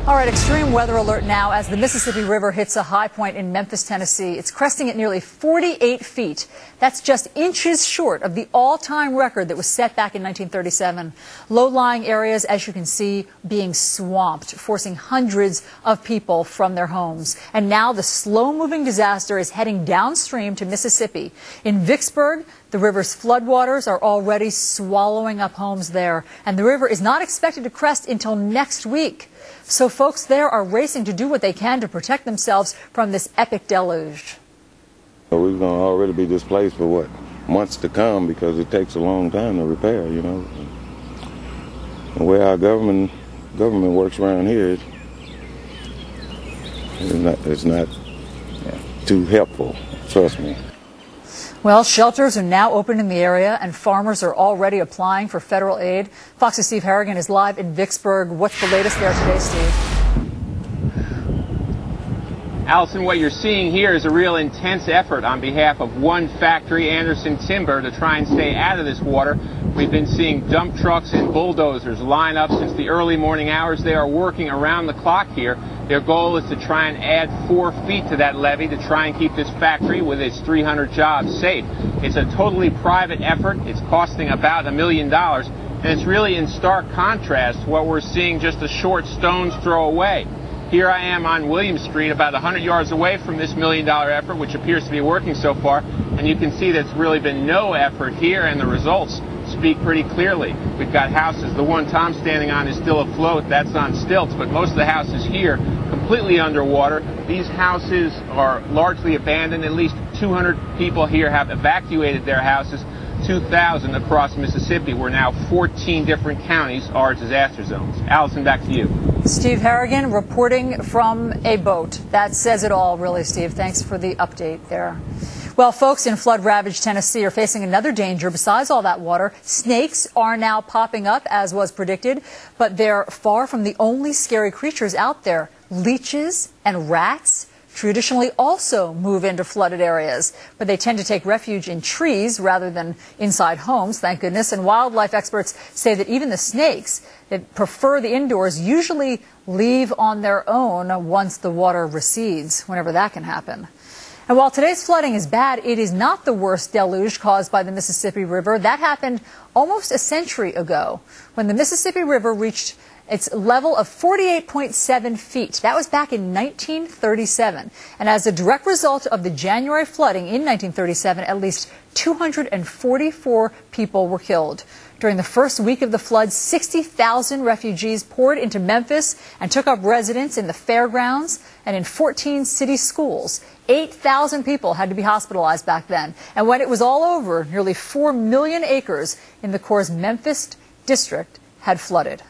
All right, extreme weather alert now as the Mississippi River hits a high point in Memphis, Tennessee. It's cresting at nearly 48 feet. That's just inches short of the all-time record that was set back in 1937. Low-lying areas, as you can see, being swamped, forcing hundreds of people from their homes. And now the slow-moving disaster is heading downstream to Mississippi. In Vicksburg, the river's floodwaters are already swallowing up homes there, and the river is not expected to crest until next week. So folks there are racing to do what they can to protect themselves from this epic deluge. We're going to already be displaced for what, months to come, because it takes a long time to repair, you know. The way our government works around here, it's not too helpful, trust me. Well, shelters are now open in the area, and farmers are already applying for federal aid. Fox's Steve Harrigan is live in Vicksburg. What's the latest there today, Steve? Allison, what you're seeing here is a real intense effort on behalf of one factory, Anderson Timber, to try and stay out of this water. We've been seeing dump trucks and bulldozers line up since the early morning hours. They are working around the clock here. Their goal is to try and add 4 feet to that levee to try and keep this factory with its 300 jobs safe. It's a totally private effort. It's costing about $1 million. And it's really in stark contrast to what we're seeing just a short stone's throw away. Here I am on William Street, about 100 yards away from this $1 million effort, which appears to be working so far. And you can see there's really been no effort here, and the results speak pretty clearly. We've got houses. The one Tom's standing on is still afloat. That's on stilts, but most of the houses here completely underwater. These houses are largely abandoned. At least 200 people here have evacuated their houses. 2,000 across Mississippi, where now 14 different counties are disaster zones. Allison, back to you. Steve Harrigan reporting from a boat. That says it all, really, Steve. Thanks for the update there. Well, folks in flood-ravaged Tennessee are facing another danger besides all that water. Snakes are now popping up, as was predicted, but they're far from the only scary creatures out there. Leeches and rats traditionally also move into flooded areas, but they tend to take refuge in trees rather than inside homes, thank goodness. And wildlife experts say that even the snakes that prefer the indoors usually leave on their own once the water recedes, whenever that can happen. And while today's flooding is bad, it is not the worst deluge caused by the Mississippi River. That happened almost a century ago when the Mississippi River reached its level of 48.7 feet. That was back in 1937. And as a direct result of the January flooding in 1937, at least 244 people were killed. During the first week of the flood, 60,000 refugees poured into Memphis and took up residence in the fairgrounds and in 14 city schools. 8,000 people had to be hospitalized back then. And when it was all over, nearly 4 million acres in the Corps' Memphis district had flooded.